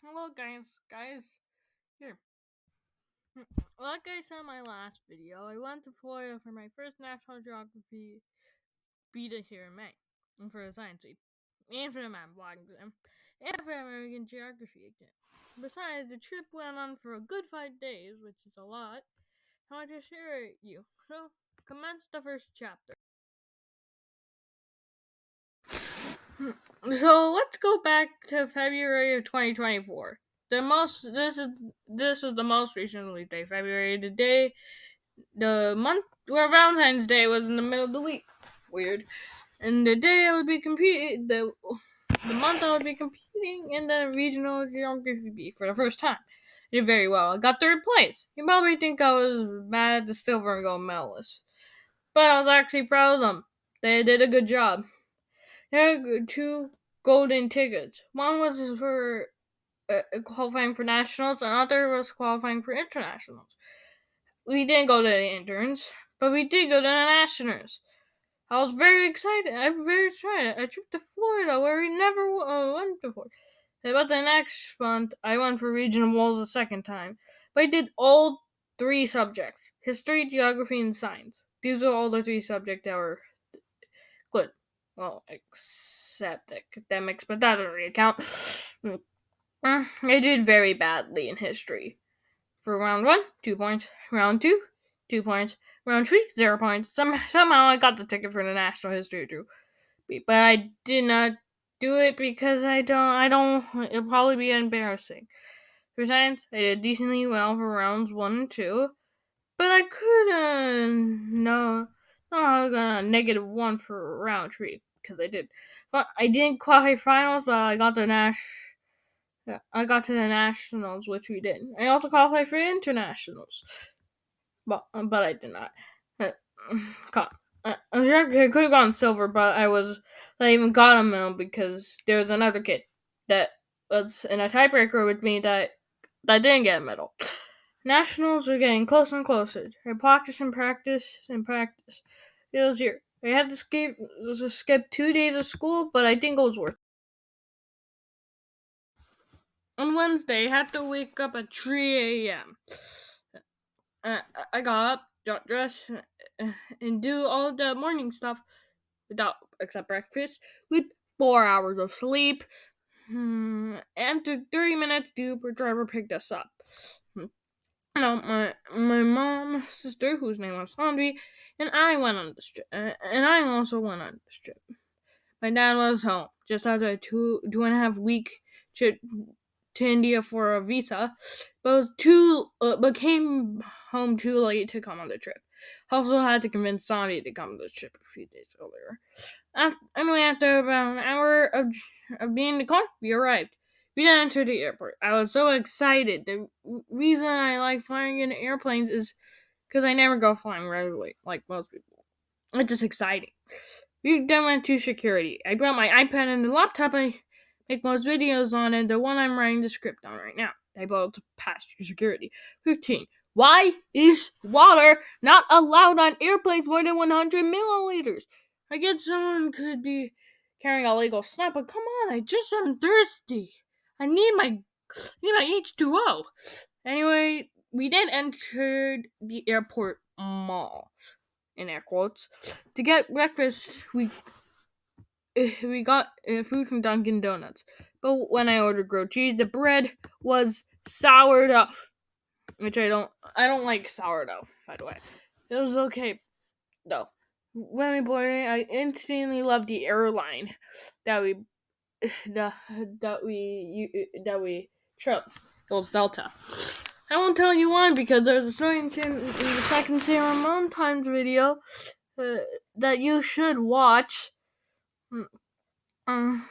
Hello guys, here. Like I said in my last video, I went to Florida for my first National Geography beta here in May, and for the science week, and for the math block exam, and for the American Geography exam. Besides, the trip went on for a good 5 days, which is a lot. I want to share it with you. So, commence the first chapter. So let's go back to February of 2024. This was the most recent day, February. The month where Valentine's Day was in the middle of the week. Weird. And the day I would be competing, the month I would be competing in the regional geography bee for the first time. I did very well. I got third place. You probably think I was mad at the silver and gold medalists, but I was actually proud of them. They did a good job. There are two golden tickets. One was for qualifying for nationals, and other was qualifying for internationals. We didn't go to the interns, but we did go to the nationals. I was very excited. I'm very excited. I trip to Florida where we never went before. About the next month, I went for regionals the second time. But I did all three subjects: history, geography, and science. These are all the three subjects that were good. Well, except academics, but that doesn't really count. I did very badly in history. For round 1, 2 points. Round 2, 2 points. Round 3, 0 points. Somehow I got the ticket for the National History too. But I did not do it because I don't, it'll probably be embarrassing. For science, I did decently well for rounds 1 and 2. But I I got a -1 for round 3 because I did. But I didn't qualify finals, but I got I got to the nationals, which we did. I also qualified for internationals, but I did not. I could have gotten silver, but I even got a medal because there was another kid that was in a tiebreaker with me that didn't get a medal. Nationals were getting closer and closer. I practiced and practiced and practiced. It was here. I had to skip 2 days of school, but I think it was worth it. On Wednesday, I had to wake up at 3 a.m. I got up, got dressed, and do all the morning stuff without except breakfast with 4 hours of sleep. After 30 minutes, the Uber driver picked us up. No, my mom, sister, whose name was Sandri, and I went on this trip, and I also went on this trip. My dad was home just after a two and a half week trip to India for a visa, but came home too late to come on the trip. Also had to convince Sandy to come on the trip a few days earlier. Anyway, after about an hour of being in the car, we arrived. We then entered the airport. I was so excited. The reason I like flying in airplanes is because I never go flying right away, like most people. It's just exciting. We then went to security. I brought my iPad and the laptop I make most videos on, and the one I'm writing the script on right now. I both passed through security. 15. Why is water not allowed on airplanes more than 100 milliliters? I guess someone could be carrying a legal snack, but come on, I'm thirsty. I need my H2O. Anyway, we then entered the airport mall, in air quotes. To get breakfast, we got food from Dunkin' Donuts. But when I ordered grilled cheese, the bread was sourdough, which I don't like sourdough, by the way. It was okay though. When we boarded, I instantly loved the airline that we that we chose. It was Delta. I won't tell you why because there's a story in the second Sarah Moon Times video that you should watch. Mm,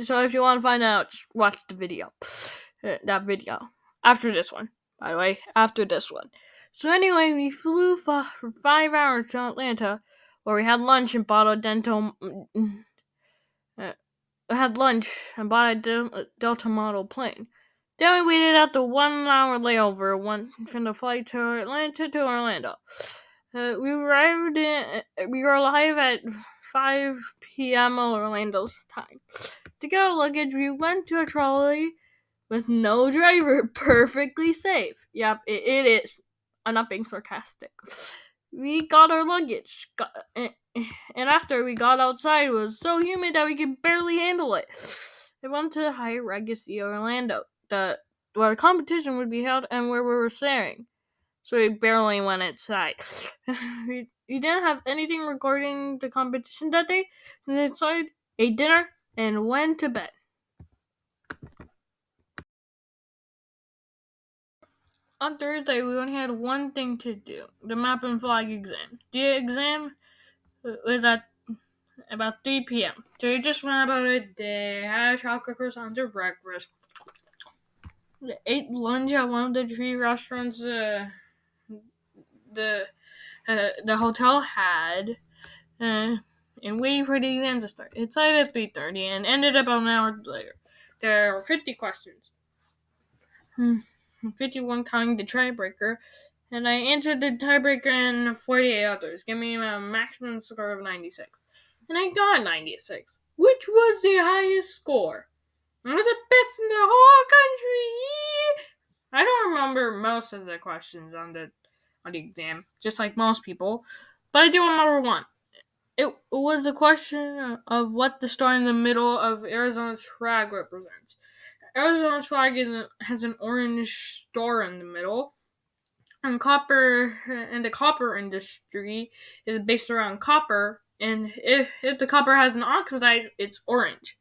so if you want to find out, just watch the video. That video. After this one, by the way. After this one. So anyway, we flew for 5 hours to Atlanta, where we had lunch and bought a had lunch and bought a Delta model plane. Then we waited out the 1 hour layover from the flight to Atlanta to Orlando. We were alive at 5 p.m. Orlando's time. To get our luggage, we went to a trolley with no driver, perfectly safe. Yep, it is. I'm not being sarcastic. We got our luggage, and after we got outside, it was so humid that we could barely handle it. I went to Hyatt Regency Orlando, where the competition would be held and where we were staying. So we barely went inside. We didn't have anything regarding the competition that day. And inside, ate dinner, and went to bed. On Thursday, we only had one thing to do: the map and flag exam. The exam was at about 3 p.m. So we just went about a day, had a chocolate croissant for breakfast, ate lunch at one of the three restaurants the the hotel had, uh, and waiting for the exam to start. It started at 3:30 and ended about an hour later. There were 50 questions. 51 counting the tiebreaker, and I answered the tiebreaker and 48 others, giving me a maximum score of 96. And I got 96, which was the highest score. I was the best in the whole country. I don't remember most of the questions on the exam, just like most people, but I do remember one. It was a question of what the star in the middle of Arizona's flag represents. Arizona's flag has an orange star in the middle, and the copper industry is based around copper. And if the copper hasn't oxidized, it's orange.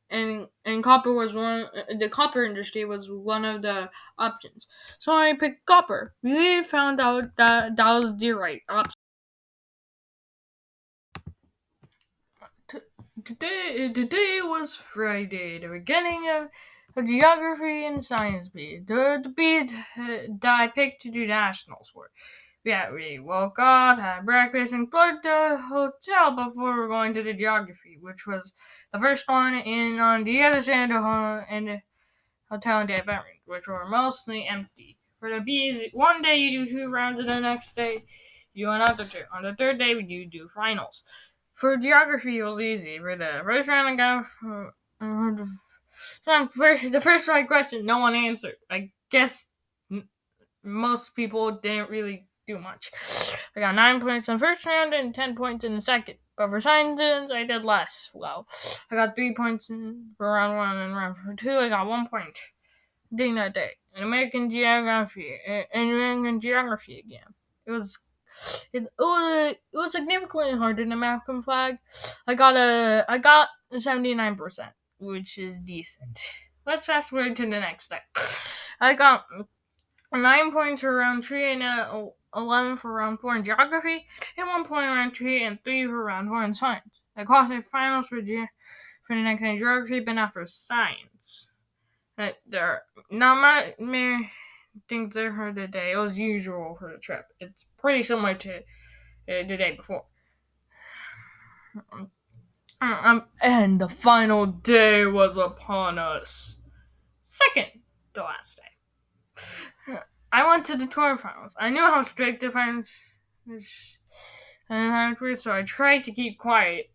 And copper was one. The copper industry was one of the options. So I picked copper. We later found out that that was the right option. Today was Friday, the beginning of geography and science beat. The beat that I picked to do nationals for. Yeah, we woke up, had breakfast, and explored the hotel before we were going to the geography, which was the first one in on the other side of the hotel in Dave Evans, which were mostly empty. For the bees, one day you do 2 rounds, and the next day you do another 2. On the third day, we do finals. For geography, it was easy. For the first round, I got the first right question. No one answered. I guess most people didn't really do much. I got 9 points in the first round and 10 points in the second. But for sciences, I did less. Well, I got 3 points for round 1, and round 2, I got 1 point. During that day, in American Geography again. It was significantly harder than Malcolm Flag. I got a 79%, which is decent. Let's fast forward to the next day. I got 9 points for round 3 and 11 for round 4 in geography, and 1 point in round 3 and 3 for round 4 in science. I qualified finals for the next day in geography, but not for science. There are not many things that heard today. It was usual for the trip. It's pretty similar to the day before. And the final day was upon us. Second to last day. I went to the tour finals. I knew how strict the finals were, so I tried to keep quiet,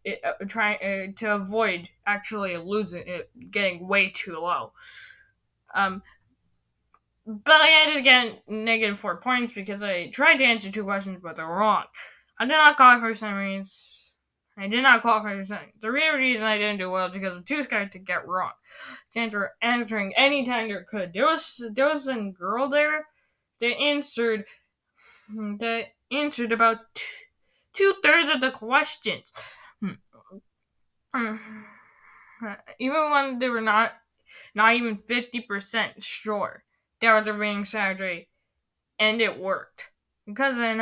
trying to avoid actually losing it, getting way too low. But I had to get negative 4 points because I tried to answer 2 questions, but they were wrong. I did not qualify for summaries. The real reason I didn't do well is because I was too scared to get wrong. Answering any time there could. There was a girl there that answered about 2/3 of the questions. Even when they were not even 50% sure they were being Saturday, and it worked because of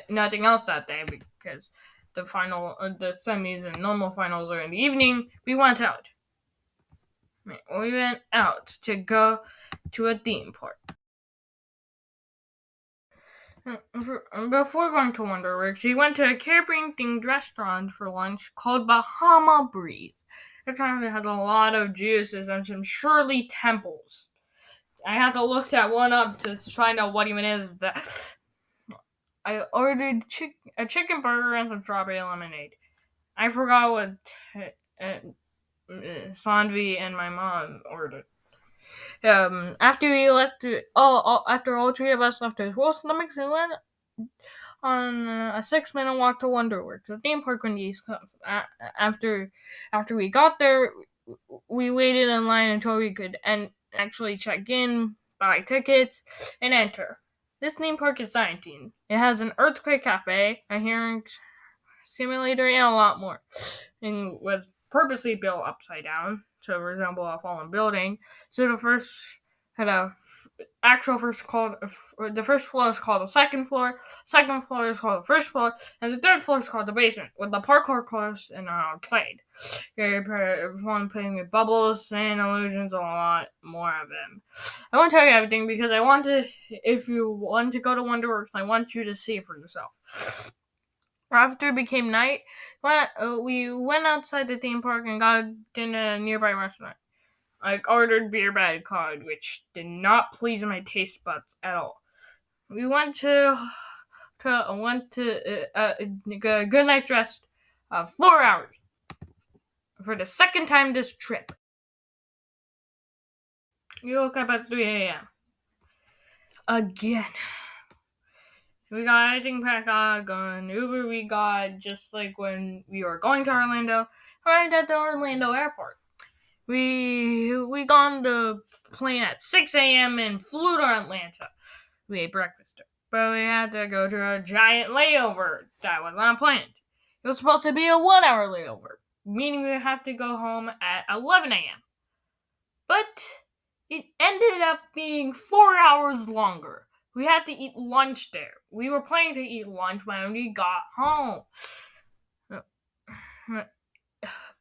nothing else that day, because the semis and normal finals are in the evening. We went out to go to a theme park. Before going to Wonderworks, we went to a Caribbean themed restaurant for lunch called Bahama Breeze. It has a lot of juices and some Shirley Temples. I had to look that one up to find out what even is that. I ordered a chicken burger and some strawberry lemonade. I forgot what Sanvi and my mom ordered. After we left, after all three of us left our full stomachs, we went on a 6 minute walk to Wonderworks, the theme park on the East Coast. After we got there, we waited in line until we could actually check in, buy tickets, and enter. This theme park is 19. It has an earthquake cafe, a hearing simulator, and a lot more. And was purposely built upside down to resemble a fallen building. So the first had a actual first called the first floor is called the second floor. Second floor is called the first floor, and the third floor is called the basement, with the parkour course and an arcade. You're playing with bubbles, sand illusions, and a lot more of them. I won't tell you everything because I want to. If you want to go to Wonderworks, I want you to see it for yourself. After it became night, we went outside the theme park and got dinner at a nearby restaurant. I ordered beer bad cod, which did not please my taste buds at all. We went to a good night's rest of 4 hours for the second time this trip. We woke up at 3 a.m. again. We got everything packed up, going Uber. We got just like when we were going to Orlando, right at the Orlando airport. We got on the plane at 6 a.m. and flew to Atlanta. We ate breakfast, but we had to go to a giant layover that was not planned. It was supposed to be a 1 hour layover, meaning we had to go home at 11 a.m. But it ended up being 4 hours longer. We had to eat lunch there. We were planning to eat lunch when we got home.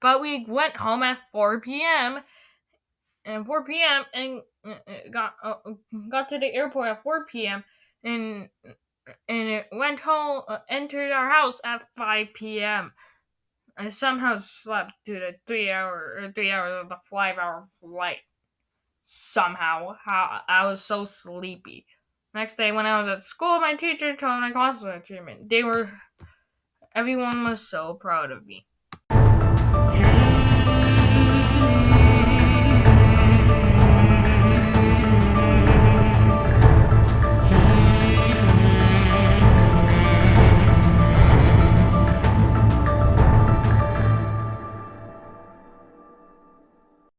But we went home at 4 p.m. and got to the airport at 4 p.m. and it went home, entered our house at 5 p.m. I somehow slept through the 3 hours of the 5 hour flight. Somehow, how I was so sleepy. Next day, when I was at school, my teacher told my class treatment. Everyone was so proud of me.